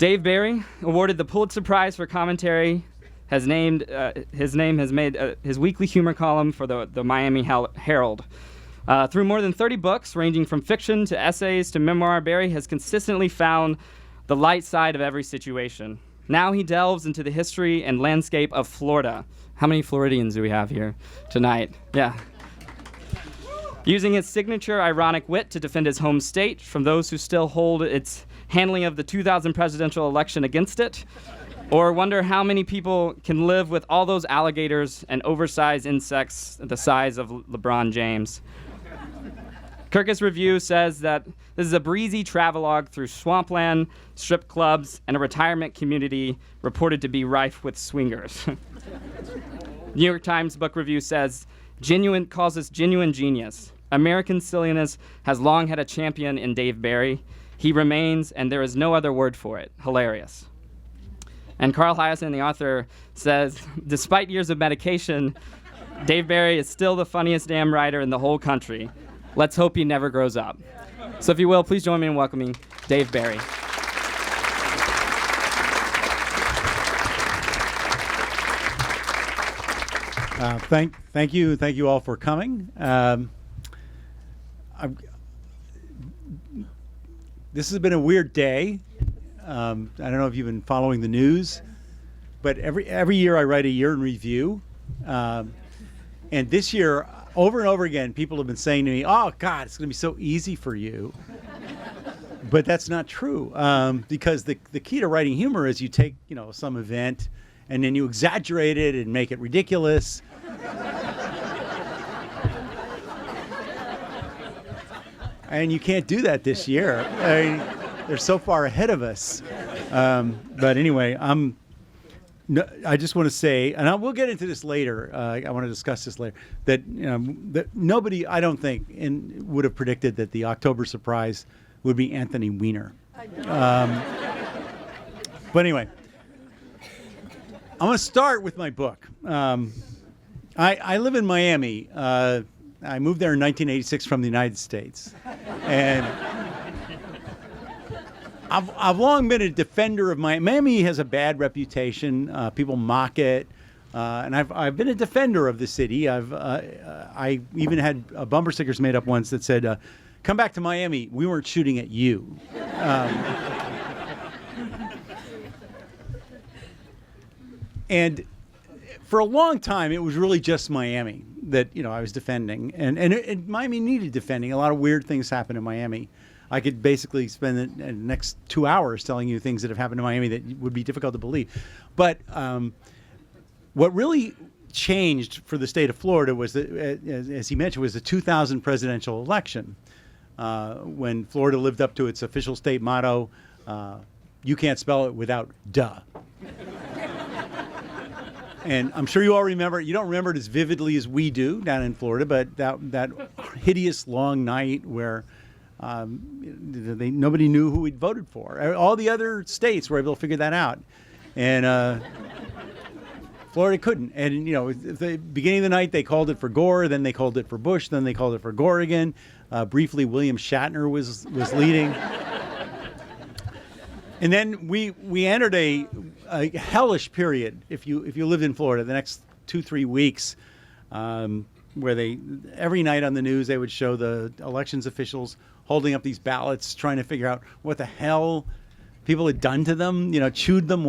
Dave Barry, awarded the Pulitzer Prize for commentary, his name has made his weekly humor column for the Miami Herald. Through more than 30 books, ranging from fiction to essays to memoir, Barry has consistently found the light side of every situation. Now he delves into the history and landscape of Florida. How many Floridians do we have here tonight? Yeah. Using his signature ironic wit to defend his home state from those who still hold its handling of the 2000 presidential election against it, or wonder how many people can live with all those alligators and oversized insects the size of LeBron James. Kirkus Review says that this is a breezy travelogue through swampland, strip clubs, and a retirement community reported to be rife with swingers. New York Times Book Review says, calls this genuine genius. American silliness has long had a champion in Dave Barry. He remains, and there is no other word for it, hilarious. And Carl Hiaasen, the author, says, despite years of medication, Dave Barry is still the funniest damn writer in the whole country. Let's hope he never grows up. So if you will, please join me in welcoming Dave Barry. Thank you all for coming. This has been a weird day. I don't know if you've been following the news, but every year I write a year in review, and this year, over and over again, people have been saying to me, "Oh God, it's going to be so easy for you," but that's not true, because the key to writing humor is you take some event, and then you exaggerate it and make it ridiculous. And you can't do that this year. I mean, they're so far ahead of us. But anyway, I just want to say, and we'll get into this later. I want to discuss this later. That nobody, I don't think, would have predicted that the October surprise would be Anthony Weiner. But anyway, I'm going to start with my book. I live in Miami. I moved there in 1986 from the United States, and I've long been a defender of Miami. Miami has a bad reputation. People mock it, and I've been a defender of the city. I even had bumper stickers made up once that said, "Come back to Miami. We weren't shooting at you." And for a long time, it was really just Miami that I was defending, and Miami needed defending. A lot of weird things happened in Miami. I could basically spend the next 2 hours telling you things that have happened in Miami that would be difficult to believe. But what really changed for the state of Florida was, as he mentioned, was the 2000 presidential election, when Florida lived up to its official state motto, "You can't spell it without duh." And I'm sure you all remember. You don't remember it as vividly as we do down in Florida, but that hideous long night where nobody knew who we'd voted for. All the other states were able to figure that out, and Florida couldn't. And at the beginning of the night, they called it for Gore, then they called it for Bush, then they called it for Gore again. Briefly, William Shatner was leading. And then we entered a hellish period. If you lived in Florida, the next 2-3 weeks, where every night on the news they would show the elections officials holding up these ballots, trying to figure out what the hell people had done to them. Chewed them,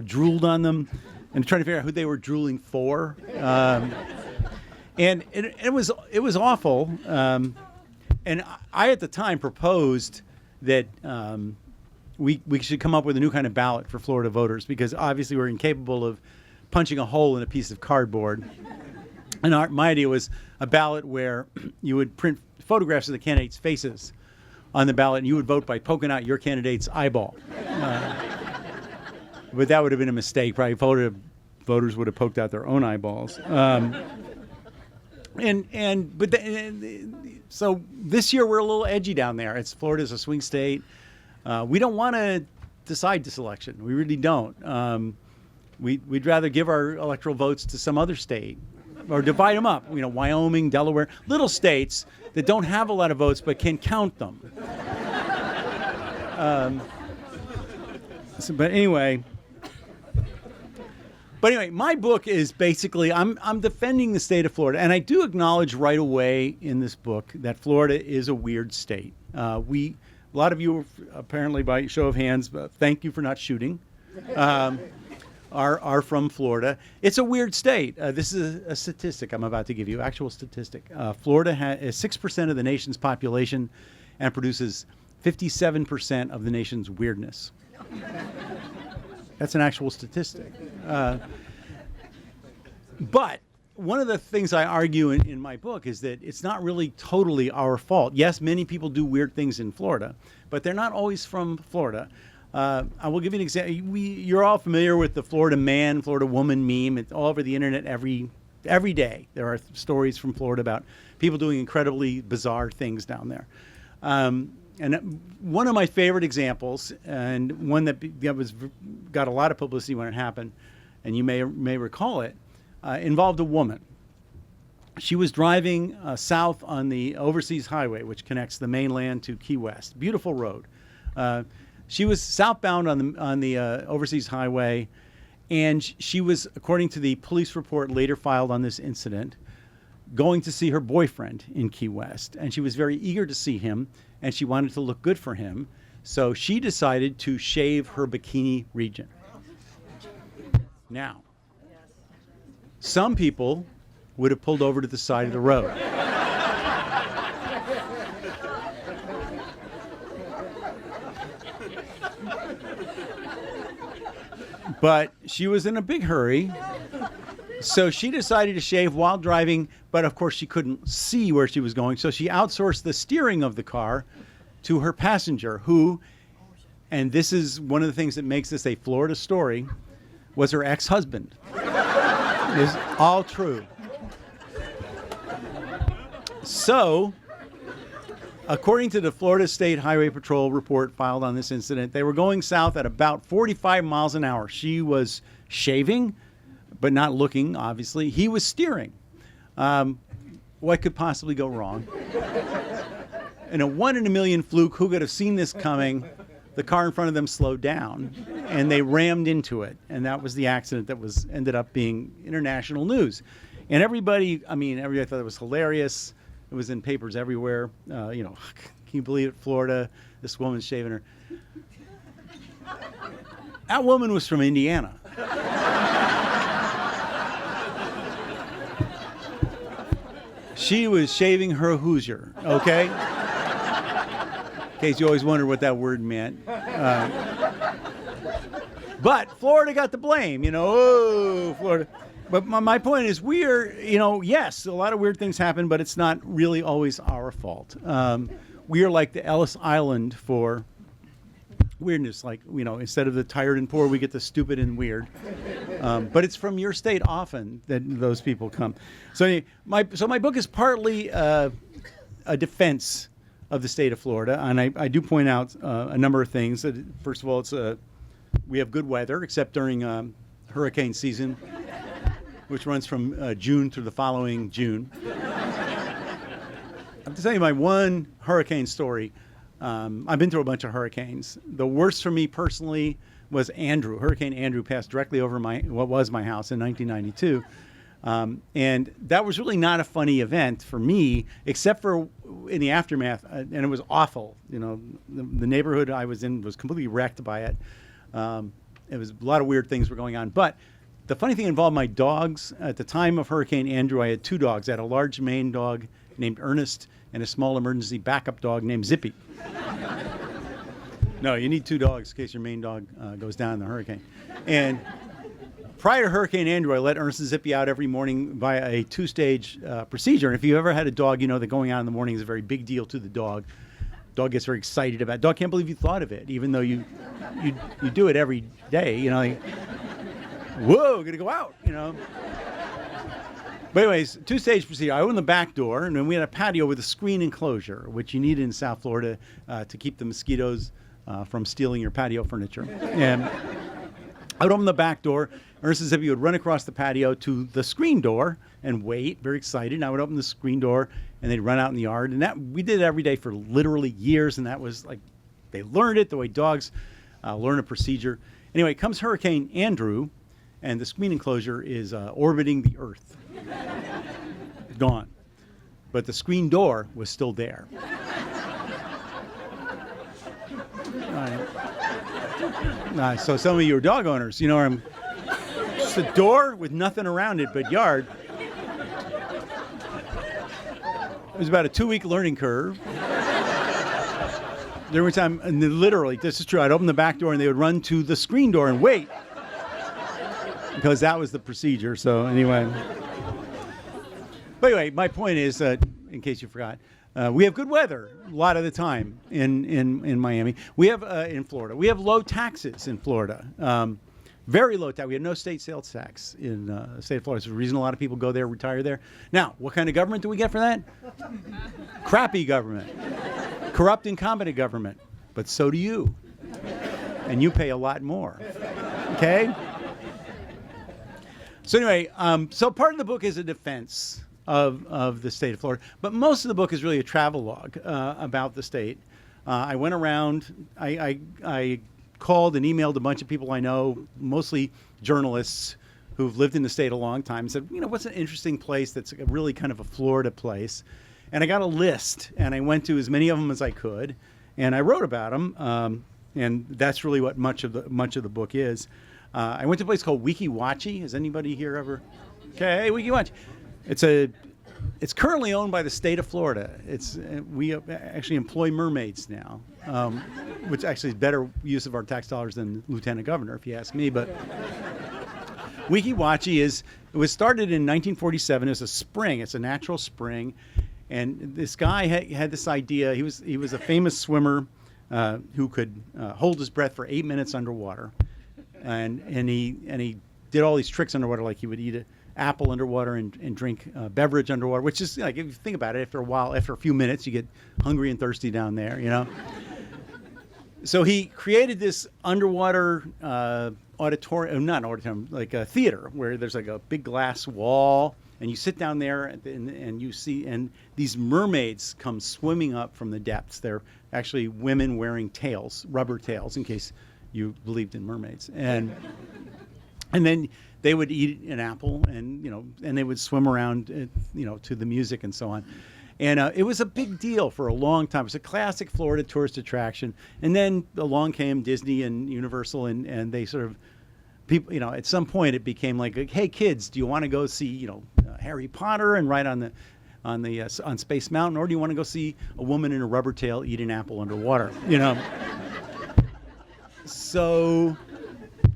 drooled on them, and trying to figure out who they were drooling for. And it was awful. And I at the time proposed that. We should come up with a new kind of ballot for Florida voters, because obviously we're incapable of punching a hole in a piece of cardboard. And my idea was a ballot where you would print photographs of the candidates' faces on the ballot, and you would vote by poking out your candidate's eyeball. But that would have been a mistake. Probably voters would have poked out their own eyeballs. So this year we're a little edgy down there. Florida's a swing state. We don't want to decide this election. We really don't. We'd rather give our electoral votes to some other state, or divide them up. Wyoming, Delaware, little states that don't have a lot of votes but can count them. But anyway, my book is basically I'm defending the state of Florida, and I do acknowledge right away in this book that Florida is a weird state. A lot of you, apparently by show of hands, thank you for not shooting, are from Florida. It's a weird state. This is a statistic I'm about to give you, actual statistic. Florida is 6% of the nation's population and produces 57% of the nation's weirdness. That's an actual statistic. But one of the things I argue in my book is that it's not really totally our fault. Yes, many people do weird things in Florida, but they're not always from Florida. I will give you an example. You're all familiar with the Florida man, Florida woman meme. It's all over the internet every day. There are stories from Florida about people doing incredibly bizarre things down there. And one of my favorite examples, and one that got a lot of publicity when it happened, and you may recall it, involved a woman. She was driving south on the Overseas Highway, which connects the mainland to Key West. Beautiful road. She was southbound on the Overseas Highway, and she was, according to the police report later filed on this incident, going to see her boyfriend in Key West. And she was very eager to see him, and she wanted to look good for him. So she decided to shave her bikini region. Now, some people would have pulled over to the side of the road. But she was in a big hurry, so she decided to shave while driving, but of course she couldn't see where she was going, so she outsourced the steering of the car to her passenger, who, and this is one of the things that makes this a Florida story, was her ex-husband. It is all true. So, according to the Florida State Highway Patrol report filed on this incident, they were going south at about 45 miles an hour. She was shaving, but not looking, obviously. He was steering. What could possibly go wrong? In a 1 in a million fluke, who could have seen this coming? The car in front of them slowed down, and they rammed into it. And that was the accident that ended up being international news. And everybody thought it was hilarious. It was in papers everywhere. Can you believe it, Florida? This woman's shaving her. That woman was from Indiana. She was shaving her Hoosier, okay? In case you always wondered what that word meant. But Florida got the blame, Florida. But my point is, yes, a lot of weird things happen, but it's not really always our fault. We are like the Ellis Island for weirdness. Like, instead of the tired and poor, we get the stupid and weird. But it's from your state often that those people come. So my book is partly a defense of the state of Florida, and I do point out a number of things. First of all, we have good weather, except during hurricane season, which runs from June through the following June. I'm to tell you my one hurricane story. I've been through a bunch of hurricanes. The worst for me personally was Andrew. Hurricane Andrew passed directly over what was my house in 1992. And that was really not a funny event for me, except for in the aftermath, and it was awful. The neighborhood I was in was completely wrecked by it. It was a lot of weird things were going on. But the funny thing involved my dogs. At the time of Hurricane Andrew, I had two dogs. I had a large Maine dog named Ernest and a small emergency backup dog named Zippy. No, you need two dogs in case your Maine dog goes down in the hurricane. And prior to Hurricane Andrew, I let Ernest and Zippy out every morning via a two-stage procedure. And if you ever had a dog, you know that going out in the morning is a very big deal to the dog. Dog gets very excited about it. Dog can't believe you thought of it, even though you do it every day. Like, whoa, gonna go out, But anyways, two-stage procedure. I opened the back door, and then we had a patio with a screen enclosure, which you need in South Florida to keep the mosquitoes from stealing your patio furniture. And I would open the back door. Ernest and Zippy would run across the patio to the screen door and wait, very excited. And I would open the screen door, and they'd run out in the yard. And we did it every day for literally years, and that was like, they learned it the way dogs. learn a procedure. Anyway, comes Hurricane Andrew, and the screen enclosure is orbiting the Earth. Gone. But the screen door was still there. So some of you are dog owners, you know, just a door with nothing around it but yard. It was about a 2-week learning curve. There was time, and literally, this is true, I'd open the back door and they would run to the screen door and wait. Because that was the procedure, so anyway. But anyway, my point is, in case you forgot, we have good weather a lot of the time in Miami. We have, in Florida, we have low taxes in Florida. Very low tax. We have no state sales tax in the state of Florida. It's the reason a lot of people go there, retire there. Now, what kind of government do we get for that? Crappy government. Corrupt, incompetent government. But so do you. And you pay a lot more. Okay? So anyway, so part of the book is a defense of the state of Florida. But most of the book is really a travelogue about the state. I went around. I called and emailed a bunch of people I know, mostly journalists who've lived in the state a long time, and said, you know, what's an interesting place that's really kind of a Florida place? And I got a list, and I went to as many of them as I could, and I wrote about them, and that's really what much of the book is. I went to a place called Weeki Wachee. Has anybody here ever? Okay, Weeki Wachee. It's currently owned by the state of Florida. We actually employ mermaids now, which actually is better use of our tax dollars than lieutenant governor, if you ask me. But Weeki Wachee it was started in 1947. It's a spring. It's a natural spring, and this guy had this idea. He was a famous swimmer who could hold his breath for 8 minutes underwater, and he did all these tricks underwater, like he would eat an apple underwater and drink beverage underwater, which is, like, if you think about it, after a few minutes, you get hungry and thirsty down there, you know. So he created this underwater auditorium, not auditorium, like a theater, where there's like a big glass wall, and you sit down there and you see, and these mermaids come swimming up from the depths. They're actually women wearing tails, rubber tails, in case you believed in mermaids. And then they would eat an apple, and they would swim around, to the music and so on. And it was a big deal for a long time. It was a classic Florida tourist attraction. And then along came Disney and Universal, and they sort of, people, at some point it became like, hey kids, do you want to go see, Harry Potter and ride on Space Mountain, or do you want to go see a woman in a rubber tail eat an apple underwater? So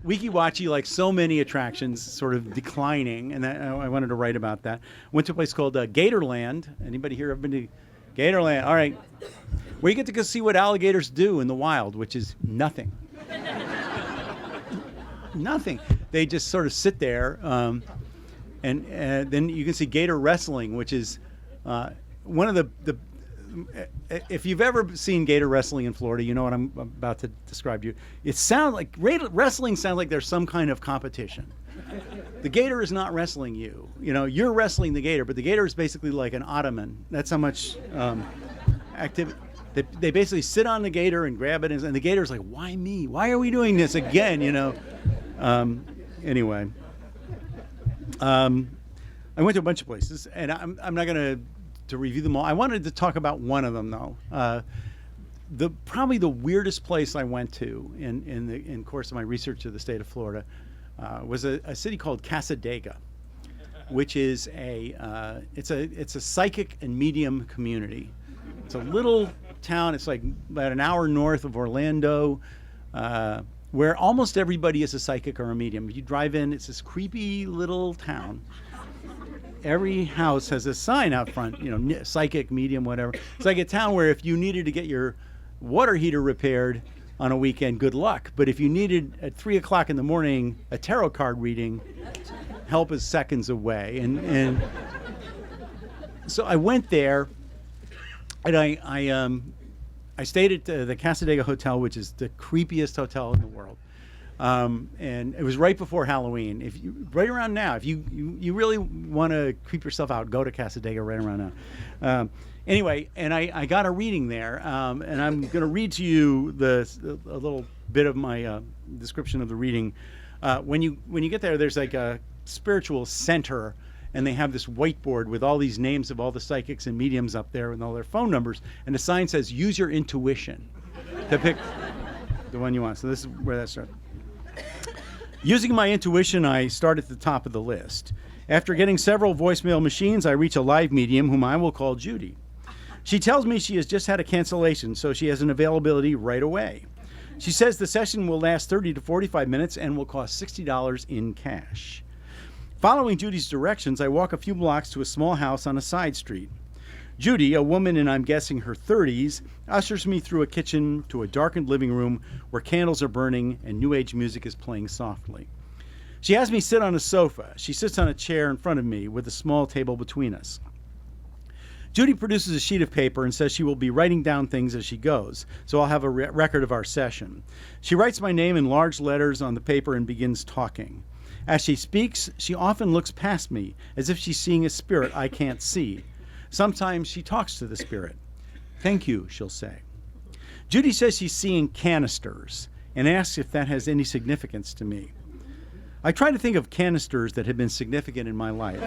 Weeki Wachee, like so many attractions, sort of declining, and I wanted to write about that. Went to a place called Gatorland. Anybody here ever been to Gatorland? All right. Where you get to go see what alligators do in the wild, which is nothing. Nothing. They just sort of sit there, and then you can see gator wrestling, which is one of the if you've ever seen gator wrestling in Florida, you know what I'm about to describe to you. It sounds like wrestling sounds like there's some kind of competition. The gator is not wrestling you. You're wrestling the gator, but the gator is basically like an ottoman. That's how much activity. They basically sit on the gator and grab it, and the gator's like, "Why me? Why are we doing this again?" Anyway, I went to a bunch of places, and I'm not going to review them all. I wanted to talk about one of them, though. Probably the weirdest place I went to in course of my research of the state of Florida was a city called Cassadaga, which is it's a psychic and medium community. It's a little town. It's like about an hour north of Orlando, where almost everybody is a psychic or a medium. If you drive in, it's this creepy little town. Every house has a sign out front, psychic, medium, whatever. It's like a town where if you needed to get your water heater repaired on a weekend, good luck. But if you needed at 3 o'clock in the morning a tarot card reading, help is seconds away. And so I went there, and I stayed at the Cassadaga Hotel, which is the creepiest hotel in the world. And it was right before Halloween. Right around now, if you really want to creep yourself out, go to Cassadaga right around now. Anyway, and I got a reading there, and I'm going to read to you a little bit of my description of the reading. When you get there, there's like a spiritual center, and they have this whiteboard with all these names of all the psychics and mediums up there and all their phone numbers, and the sign says, use your intuition to pick the one you want. So this is where that starts. Using my intuition, I start at the top of the list. After getting several voicemail machines, I reach a live medium whom I will call Judy. She tells me she has just had a cancellation, so she has an availability right away. She says the session will last 30 to 45 minutes and will cost $60 in cash. Following Judy's directions, I walk a few blocks to a small house on a side street. Judy, a woman in I'm guessing her 30s, ushers me through a kitchen to a darkened living room where candles are burning and New Age music is playing softly. She has me sit on a sofa. She sits on a chair in front of me with a small table between us. Judy produces a sheet of paper and says she will be writing down things as she goes, so I'll have a record of our session. She writes my name in large letters on the paper and begins talking. As she speaks, she often looks past me as if she's seeing a spirit I can't see. Sometimes she talks to the spirit. Thank you, she'll say. Judy says she's seeing canisters and asks if that has any significance to me. I try to think of canisters that have been significant in my life.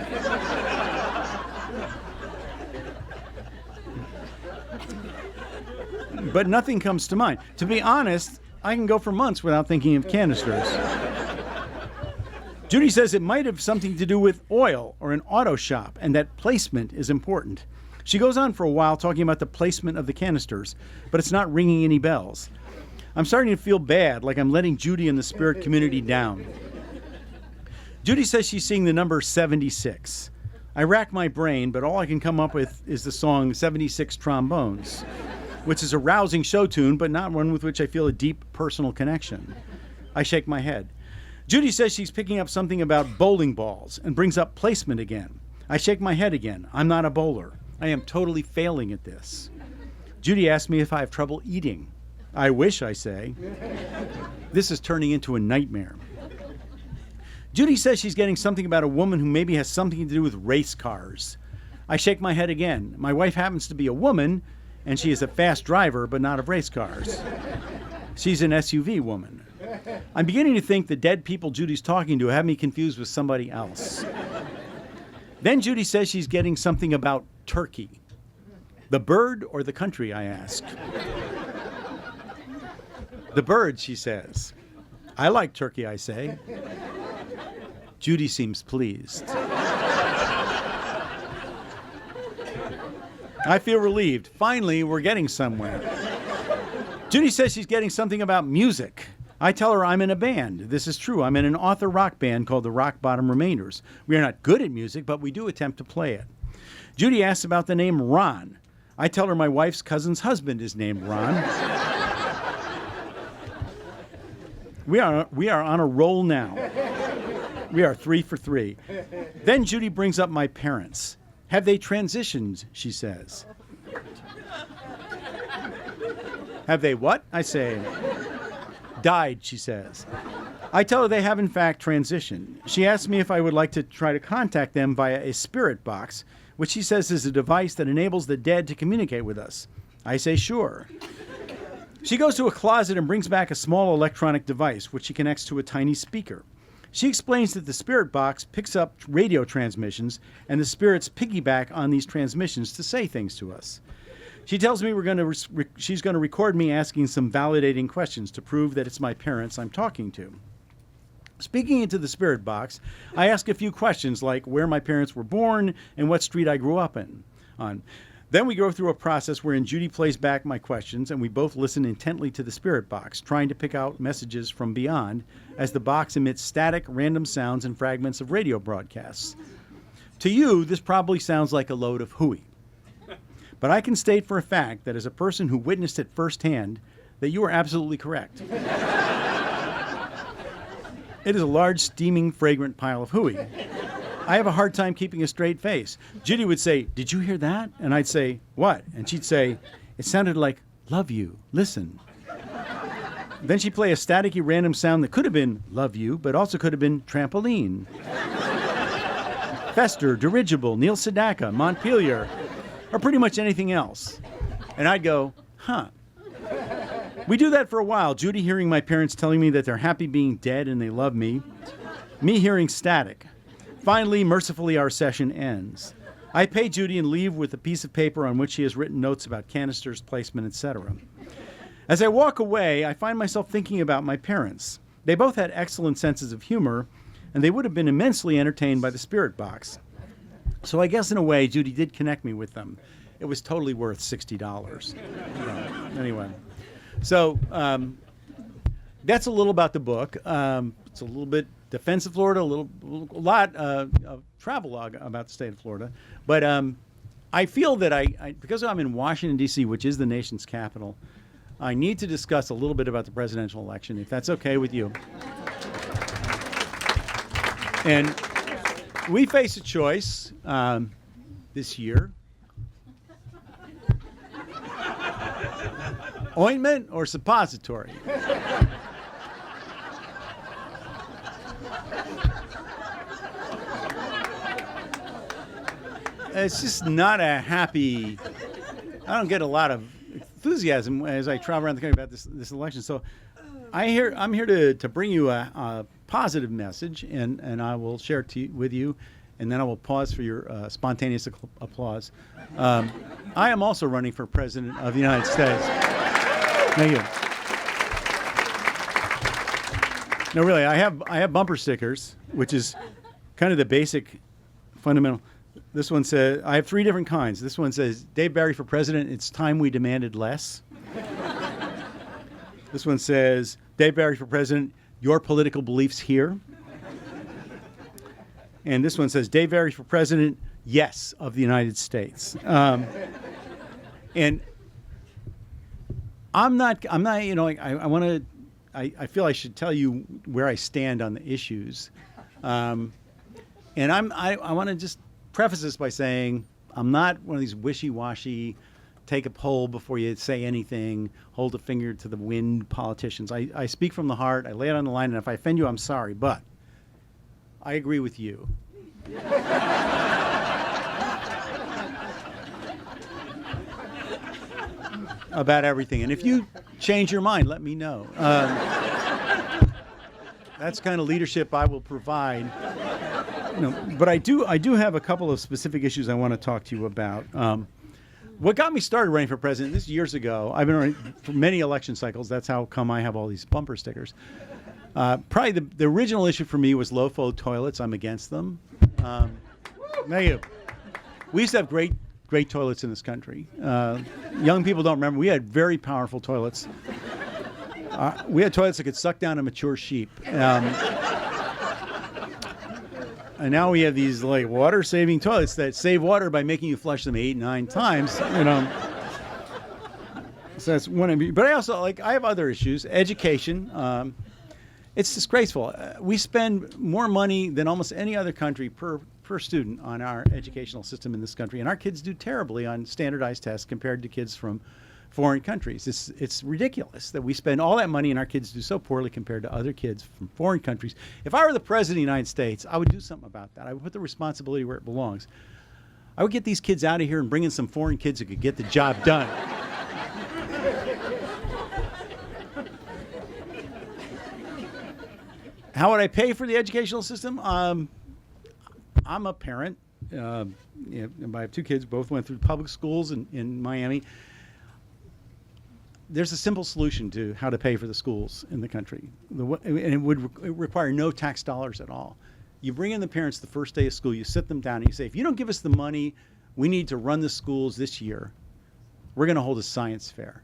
But nothing comes to mind. To be honest, I can go for months without thinking of canisters. Judy says it might have something to do with oil or an auto shop, and that placement is important. She goes on for a while talking about the placement of the canisters, but it's not ringing any bells. I'm starting to feel bad, like I'm letting Judy and the spirit community down. Judy says she's seeing the number 76. I rack my brain, but all I can come up with is the song 76 Trombones, which is a rousing show tune, but not one with which I feel a deep personal connection. I shake my head. Judy says she's picking up something about bowling balls and brings up placement again. I shake my head again. I'm not a bowler. I am totally failing at this. Judy asks me if I have trouble eating. I wish, I say. This is turning into a nightmare. Judy says she's getting something about a woman who maybe has something to do with race cars. I shake my head again. My wife happens to be a woman, and she is a fast driver, but not of race cars. She's an SUV woman. I'm beginning to think the dead people Judy's talking to have me confused with somebody else. Then Judy says she's getting something about turkey. The bird or the country, I ask. The bird, she says. I like turkey, I say. Judy seems pleased. I feel relieved. Finally, we're getting somewhere. Judy says she's getting something about music. I tell her I'm in a band. This is true. I'm in an author rock band called the Rock Bottom Remainders. We are not good at music, but we do attempt to play it. Judy asks about the name Ron. I tell her my wife's cousin's husband is named Ron. We are on a roll now. We are 3 for 3. Then Judy brings up my parents. Have they transitioned, she says. Have they what? I say. Died, she says. I tell her they have in fact transitioned. She asks me if I would like to try to contact them via a spirit box, which she says is a device that enables the dead to communicate with us. I say sure. She goes to a closet and brings back a small electronic device, which she connects to a tiny speaker. She explains that the spirit box picks up radio transmissions, and the spirits piggyback on these transmissions to say things to us. She tells me she's going to record me asking some validating questions to prove that it's my parents I'm talking to. Speaking into the spirit box, I ask a few questions like where my parents were born and what street I grew up on. Then we go through a process wherein Judy plays back my questions and we both listen intently to the spirit box, trying to pick out messages from beyond as the box emits static, random sounds and fragments of radio broadcasts. To you, this probably sounds like a load of hooey. But I can state for a fact that as a person who witnessed it firsthand, that you are absolutely correct. It is a large, steaming, fragrant pile of hooey. I have a hard time keeping a straight face. Judy would say, "Did you hear that?" And I'd say, "What?" And she'd say, "It sounded like, 'Love you, listen.'" Then she'd play a staticky random sound that could have been love you, but also could have been trampoline. Fester, dirigible, Neil Sedaka, Montpelier, or pretty much anything else. And I'd go, huh. We do that for a while. Judy hearing my parents telling me that they're happy being dead and they love me. Me hearing static. Finally, mercifully, our session ends. I pay Judy and leave with a piece of paper on which she has written notes about canisters, placement, etc. As I walk away, I find myself thinking about my parents. They both had excellent senses of humor, and they would have been immensely entertained by the Spirit Box. So I guess in a way, Judy did connect me with them. It was totally worth $60. Anyway, so that's a little about the book. It's a little bit defense of Florida, a lot of travelogue about the state of Florida. But I feel that because I'm in Washington, D.C., which is the nation's capital, I need to discuss a little bit about the presidential election, if that's okay with you. And we face a choice this year. Ointment or suppository? It's just not a happy. I don't get a lot of enthusiasm as I travel around the country about this election. So I'm here to bring you a positive message, and I will share it with you, and then I will pause for your spontaneous applause. I am also running for president of the United States. Thank you. No, really, I have bumper stickers, which is kind of the basic fundamental. This one says, I have 3 different kinds. This one says, Dave Barry for president, it's time we demanded less. This one says, Dave Barry for president, your political beliefs here. And this one says, Dave Barry for president, yes, of the United States. And I'm not, you know, I feel I should tell you where I stand on the issues. And I want to just preface this by saying I'm not one of these wishy-washy, take a poll before you say anything, hold a finger to the wind politicians. I speak from the heart. I lay it on the line, and if I offend you, I'm sorry. But I agree with you. About everything. And if you change your mind, let me know. That's kind of leadership I will provide. But I do have a couple of specific issues I want to talk to you about. What got me started running for president, this years ago, I've been running for many election cycles. That's how come I have all these bumper stickers. Probably the original issue for me was low-flow toilets. I'm against them. We used to have great toilets in this country. Young people don't remember. We had very powerful toilets. We had toilets that could suck down a mature sheep. And now we have these like water-saving toilets that save water by making you flush them 8, 9 times. You know. So that's one of me. But I also I have other issues. Education. It's disgraceful. We spend more money than almost any other country per student on our educational system in this country, and our kids do terribly on standardized tests compared to kids from foreign countries. It's ridiculous that we spend all that money and our kids do so poorly compared to other kids from foreign countries. If I were the president of the United States, I would do something about that. I would put the responsibility where it belongs. I would get these kids out of here and bring in some foreign kids who could get the job done. How would I pay for the educational system? I'm a parent. I have 2 kids. Both went through public schools in Miami. There's a simple solution to how to pay for the schools in the country. And it would require no tax dollars at all. You bring in the parents the first day of school. You sit them down and you say, if you don't give us the money we need to run the schools this year, we're going to hold a science fair.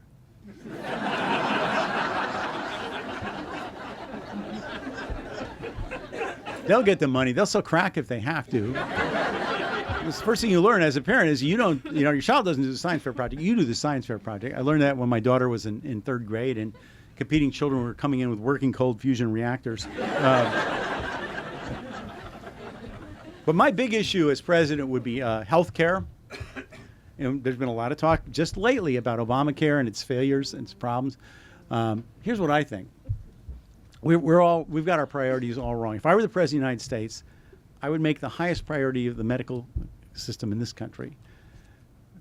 They'll get the money. They'll sell crack if they have to. The first thing you learn as a parent is your child doesn't do the science fair project. You do the science fair project. I learned that when my daughter was in 3rd grade and competing children were coming in with working cold fusion reactors. But my big issue as president would be health care. There's been a lot of talk just lately about Obamacare and its failures and its problems. Here's what I think. We've got our priorities all wrong. If I were the President of the United States, I would make the highest priority of the medical system in this country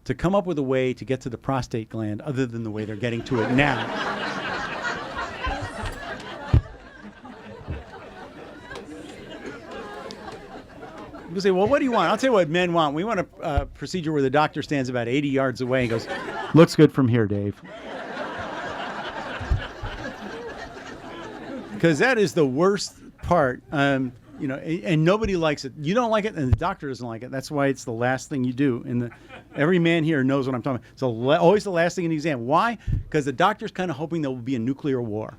to come up with a way to get to the prostate gland other than the way they're getting to it now. People say, well, what do you want? I'll tell you what men want. We want a procedure where the doctor stands about 80 yards away and goes, looks good from here, Dave. Because that is the worst part, and nobody likes it. You don't like it, and the doctor doesn't like it. That's why it's the last thing you do. And every man here knows what I'm talking about. It's always the last thing in the exam. Why? Because the doctor's kind of hoping there will be a nuclear war.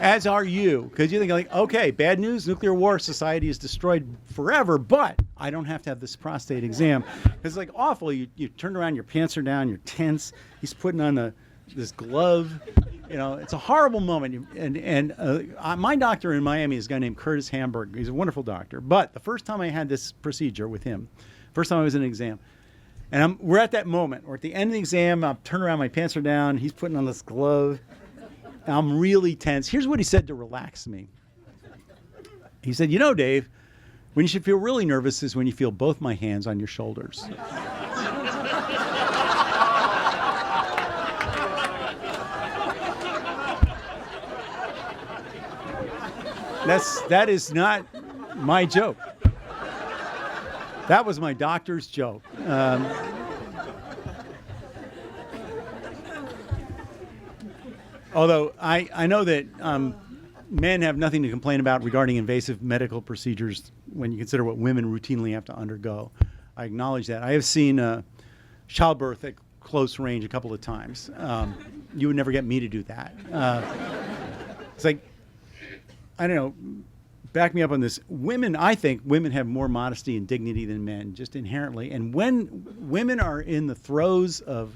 As are you, because you think, like, okay, bad news, nuclear war, society is destroyed forever, but I don't have to have this prostate exam. It's like awful. You turn around, your pants are down, you're tense. He's putting on this glove. It's a horrible moment. And my doctor in Miami is a guy named Curtis Hamburg. He's a wonderful doctor. But the first time I had this procedure with him, first time I was in an exam, and we're at that moment. We're at the end of the exam. I'm turning around, my pants are down. He's putting on this glove. I'm really tense. Here's what he said to relax me. He said, Dave, when you should feel really nervous is when you feel both my hands on your shoulders. That is not my joke. That was my doctor's joke. Although I know that men have nothing to complain about regarding invasive medical procedures when you consider what women routinely have to undergo. I acknowledge that. I have seen childbirth at close range a couple of times. You would never get me to do that. It's like, I don't know, back me up on this. I think women have more modesty and dignity than men, just inherently. And when women are in the throes of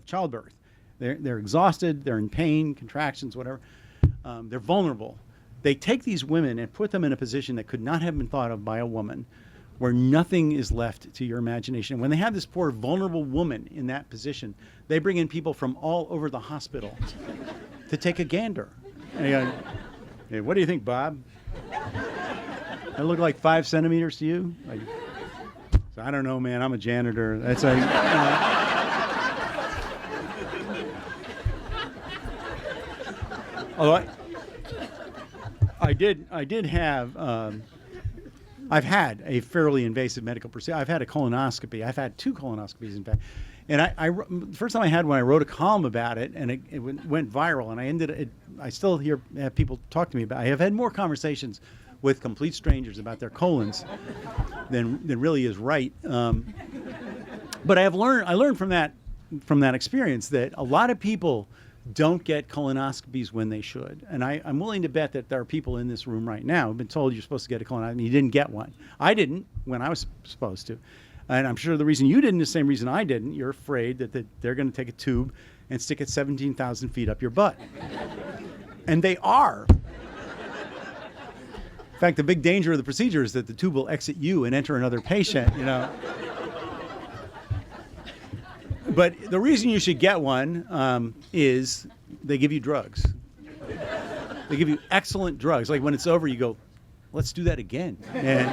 childbirth, they're exhausted, they're in pain, contractions, whatever. They're vulnerable. They take these women and put them in a position that could not have been thought of by a woman, where nothing is left to your imagination. When they have this poor vulnerable woman in that position, they bring in people from all over the hospital to take a gander. And they go, hey, what do you think, Bob? I look like 5 centimeters to you? I don't know, man. I'm a janitor. That's like... Although I did have, I've had a fairly invasive medical procedure. I've had a colonoscopy. I've had 2 colonoscopies, in fact. And the first time I had one, I wrote a column about it, and it went viral. And I still have people talk to me about it. I have had more conversations with complete strangers about their colons than really is right. But I learned from that experience that a lot of people don't get colonoscopies when they should. And I'm willing to bet that there are people in this room right now who've been told you're supposed to get a colonoscopy and you didn't get one. I didn't when I was supposed to. And I'm sure the reason you didn't is the same reason I didn't. You're afraid that they're going to take a tube and stick it 17,000 feet up your butt. And they are. In fact, the big danger of the procedure is that the tube will exit you and enter another patient, But the reason you should get one is they give you drugs. They give you excellent drugs. Like when it's over, you go, let's do that again. And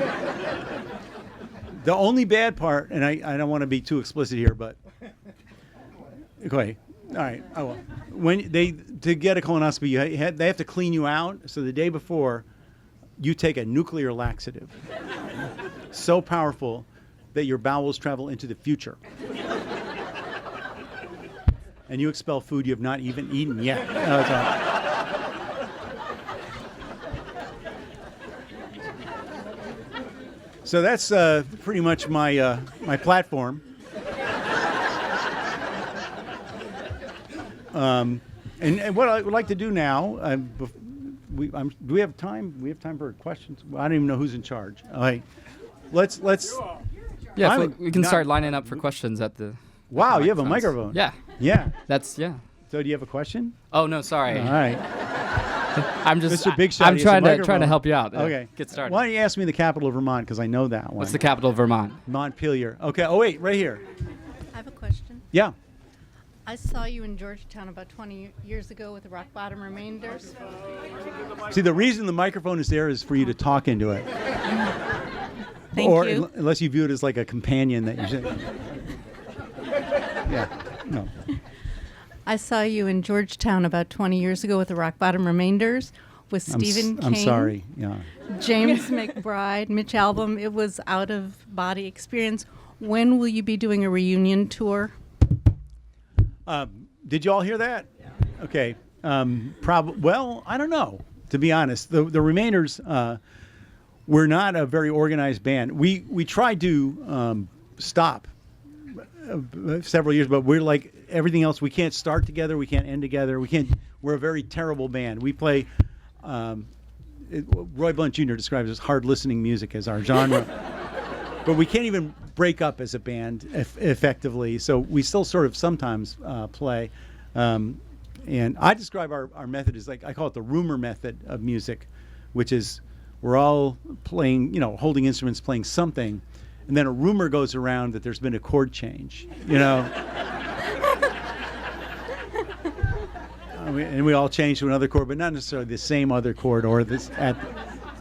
the only bad part, and I don't want to be too explicit here, but okay, all right. To get a colonoscopy, they have to clean you out. So the day before, you take a nuclear laxative, so powerful that your bowels travel into the future. And you expel food you have not even eaten yet. So that's pretty much my platform. And what I would like to do now, do we have time? We have time for questions. I don't even know who's in charge. All right, let's. Yeah, we can start lining up for questions at the. Wow, you have a microphone. Yeah. Yeah. Yeah. So do you have a question? Oh no, sorry. All right. I'm just. Mr. Big Shot, I'm trying to help you out. Okay. Get started. Why don't you ask me the capital of Vermont, because I know that one. What's the capital of Vermont? Montpelier. Okay. Oh wait, right here. I have a question. Yeah. I saw you in Georgetown about 20 years ago with the Rock Bottom Remainders. See, the reason the microphone is there is for you to talk into it. Thank or you. Unless you view it as like a companion that you should. Yeah. No. I saw you in Georgetown about 20 years ago with the Rock Bottom Remainders with Stephen King. I'm sorry. Yeah. James McBride, Mitch Albom. It was out of body experience. When will you be doing a reunion tour? Did you all hear that? Yeah. Okay. Well, I don't know. To be honest, the Remainders were not a very organized band. We tried to stop several years, but we're like everything else. We can't start together. We can't end together. We're a very terrible band. We play. Roy Blunt Jr. describes as hard listening music as our genre. But we can't even break up as a band effectively, so we still sort of sometimes play. And I describe our method as I call it the rumor method of music, which is we're all playing, holding instruments, playing something, and then a rumor goes around that there's been a chord change, and we all change to another chord, but not necessarily the same other chord or this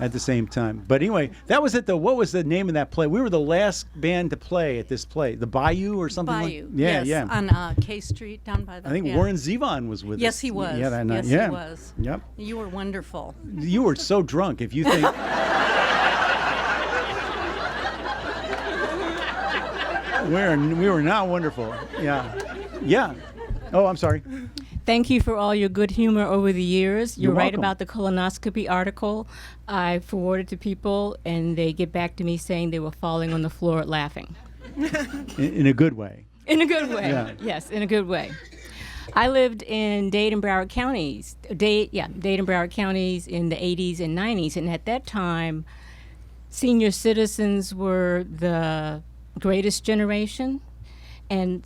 at the same time. But anyway, that was what was the name of that play? We were the last band to play at this play, the Bayou or something. Bayou, yeah, yes, yeah. On K Street down by the. I think Warren Zevon was with us. Yes, he was. Yeah, that night. Yes, he was. Yep. You were wonderful. You were so drunk. If you think. We were not wonderful. Yeah. Yeah. Oh, I'm sorry. Thank you for all your good humor over the years. You're right welcome. about the colonoscopy article. I forwarded to people, and they get back to me saying they were falling on the floor laughing. In a good way. In a good way. Yeah. Yes, in a good way. I lived in Dade and Broward counties. Dade and Broward counties in the 80s and 90s, and at that time, senior citizens were the greatest generation, and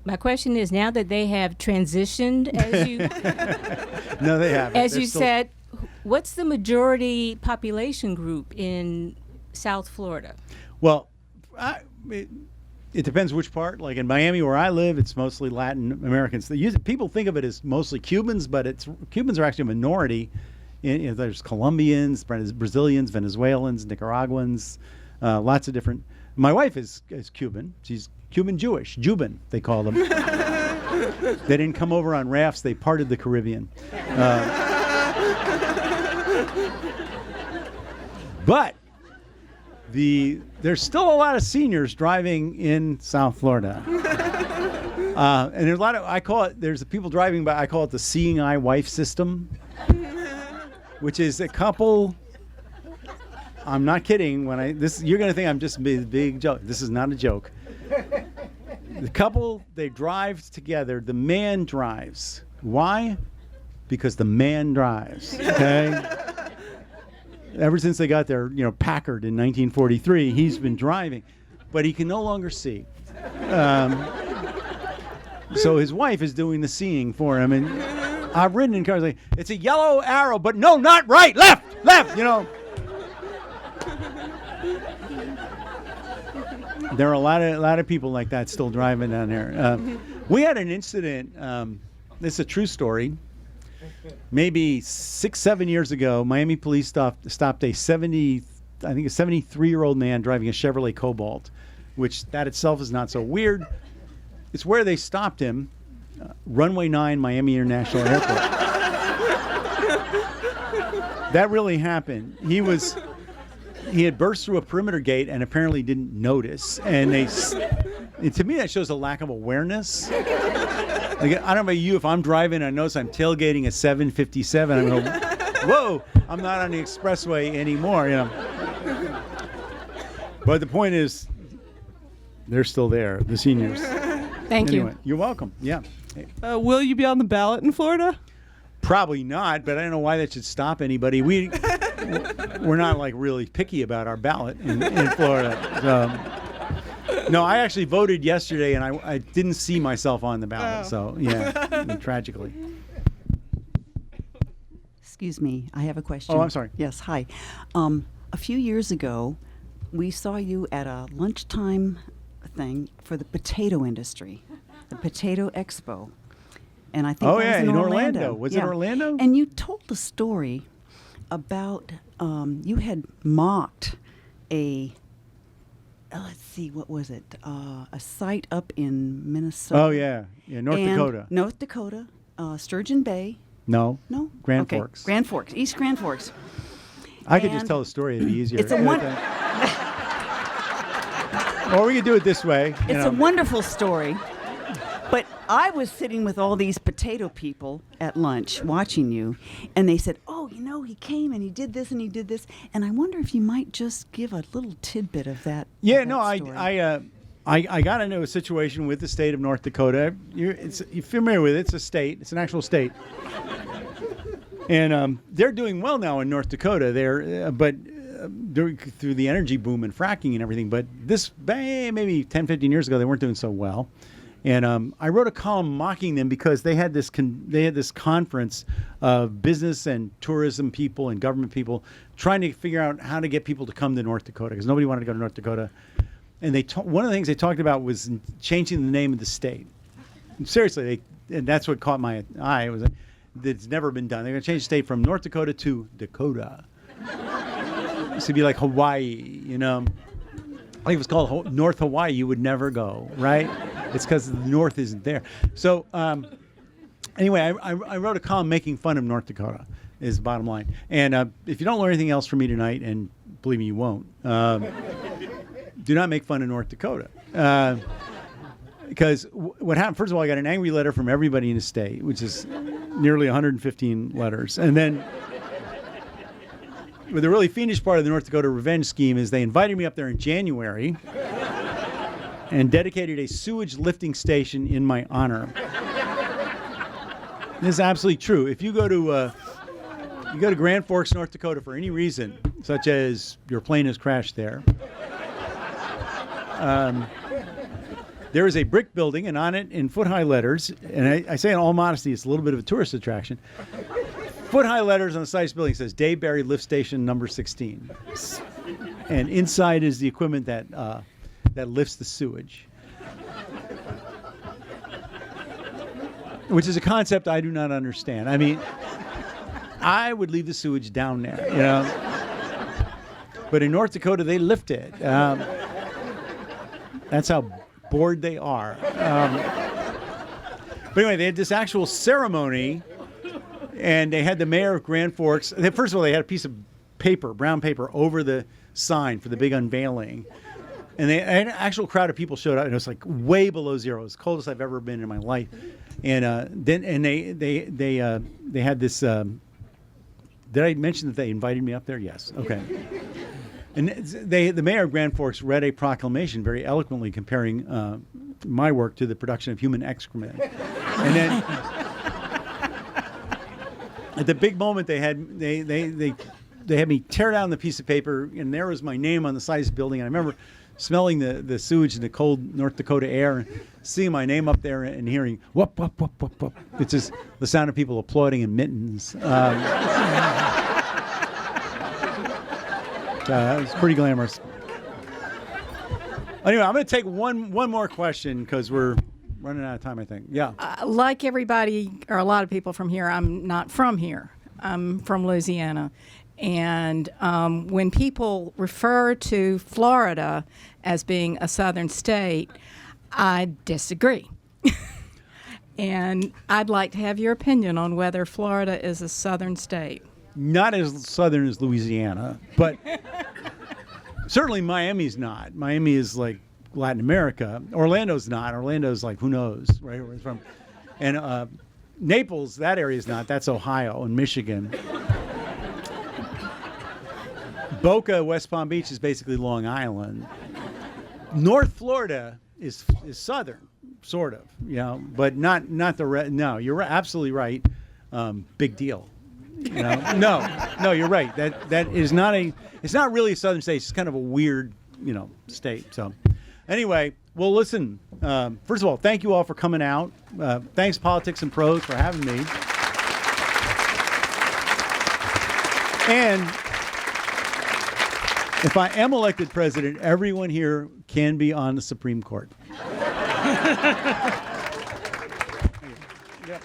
my question is, now that they have transitioned, as you No, they haven't. as They're you still- said, what's the majority population group in South Florida? Well, it depends which part. Like in Miami, where I live, it's mostly Latin Americans. People think of it as mostly Cubans, but Cubans are actually a minority. There's Colombians, Brazilians, Venezuelans, Nicaraguans, lots of different. My wife is Cuban. She's Cuban Jewish, Juban, they call them. They didn't come over on rafts. They parted the Caribbean. But there's still a lot of seniors driving in South Florida. And there's a lot of, there's the people driving by, I call it the seeing eye wife system, which is a couple. I'm not kidding. You're going to think I'm just a big joke. This is not a joke. The couple, they drive together. The man drives. Why? Because the man drives. Okay. Ever since they got their, Packard in 1943, he's been driving, but he can no longer see. So his wife is doing the seeing for him, and I've ridden in cars like, it's a yellow arrow, but no, not right, left. There are a lot of people like that still driving down there. We had an incident. This is a true story. Maybe 6-7 years ago, Miami police stopped a 73-year-old man driving a Chevrolet Cobalt, which that itself is not so weird. It's where they stopped him, runway 9, Miami International Airport. That really happened. He had burst through a perimeter gate and apparently didn't notice. And to me, that shows a lack of awareness. Like, I don't know about you, if I'm driving and I notice I'm tailgating a 757, I'm going, whoa, I'm not on the expressway anymore. But the point is, they're still there, the seniors. Thank Anyway, you. You're welcome. Yeah. Will you be on the ballot in Florida? Probably not, but I don't know why that should stop anybody. We're not like really picky about our ballot in Florida. No, I actually voted yesterday, and I didn't see myself on the ballot. Oh. So yeah, tragically. Excuse me, I have a question. Oh, I'm sorry. Yes, hi. A few years ago, we saw you at a lunchtime thing for the potato industry, the Potato Expo. And I think Oh, that yeah, was in in Orlando. Orlando. Was it Orlando? And you told a story about you had mocked a let's see, what was it? A site up in Minnesota. Oh, yeah. Yeah, North Dakota. North Dakota, Sturgeon Bay. No. No? Grand Okay. Forks. Grand Forks, East Grand Forks. I could just And tell a story. It'd be easier. It's a Or we could do it this way. It's a wonderful story. But I was sitting with all these potato people at lunch watching you, and they said, oh, he came and he did this and he did this. And I wonder if you might just give a little tidbit of that. Yeah, of no, that story. I got into a situation with the state of North Dakota. You're familiar with it. It's a state. It's an actual state. And they're doing well now in North Dakota. Through the energy boom and fracking and everything. But maybe 10, 15 years ago, they weren't doing so well. And I wrote a column mocking them because they had this conference of business and tourism people and government people trying to figure out how to get people to come to North Dakota because nobody wanted to go to North Dakota. And one of the things they talked about was changing the name of the state. And seriously, and that's what caught my eye. It was it's never been done. They're going to change the state from North Dakota to Dakota. This would be like Hawaii, Like if it was called North Hawaii, you would never go, right? It's because the North isn't there. So anyway, I wrote a column making fun of North Dakota is the bottom line. And if you don't learn anything else from me tonight, and believe me, you won't, do not make fun of North Dakota. Because what happened, first of all, I got an angry letter from everybody in the state, which is nearly 115 letters. And then the really fiendish part of the North Dakota revenge scheme is they invited me up there in January and dedicated a sewage lifting station in my honor. This is absolutely true. If you go to Grand Forks, North Dakota for any reason, such as your plane has crashed there, there is a brick building, and on it, in foot-high letters, and I say in all modesty, it's a little bit of a tourist attraction, foot-high letters on the side of this building says, Dave Barry Lift Station number 16. And inside is the equipment that lifts the sewage. Which is a concept I do not understand. I mean, I would leave the sewage down there, But in North Dakota, they lift it. That's how bored they are. But anyway, they had this actual ceremony, and they had the mayor of Grand Forks. First of all, they had a piece of paper, brown paper, over the sign for the big unveiling. And an actual crowd of people showed up, and it was like way below zero. It was the coldest I've ever been in my life. And they had this. Did I mention that they invited me up there? Yes. Okay. And the mayor of Grand Forks read a proclamation very eloquently comparing my work to the production of human excrement. And then at the big moment, they had me tear down the piece of paper, and there was my name on the side of this building. And I remember smelling the sewage in the cold North Dakota air and seeing my name up there and hearing whoop, whoop, whoop, whoop, whoop. It's just the sound of people applauding in mittens. It was pretty glamorous. Anyway, I'm going to take one more question because we're running out of time, I think. Yeah. Like everybody, or a lot of people from here, I'm not from here. I'm from Louisiana. And when people refer to Florida as being a southern state, I disagree. And I'd like to have your opinion on whether Florida is a southern state. Not as southern as Louisiana, but certainly Miami's not. Miami is like Latin America. Orlando's not. Orlando's like, who knows, right, where it's from. And Naples, that area is not. That's Ohio and Michigan. Boca, West Palm Beach is basically Long Island. North Florida is southern, sort of, but not the rest. No, you're absolutely right. Big deal. No, you're right. That is not it's not really a southern state. It's just kind of a weird, state. So anyway, well, listen, first of all, thank you all for coming out. Thanks Politics and Prose for having me. And if I am elected president, everyone here can be on the Supreme Court. Yep.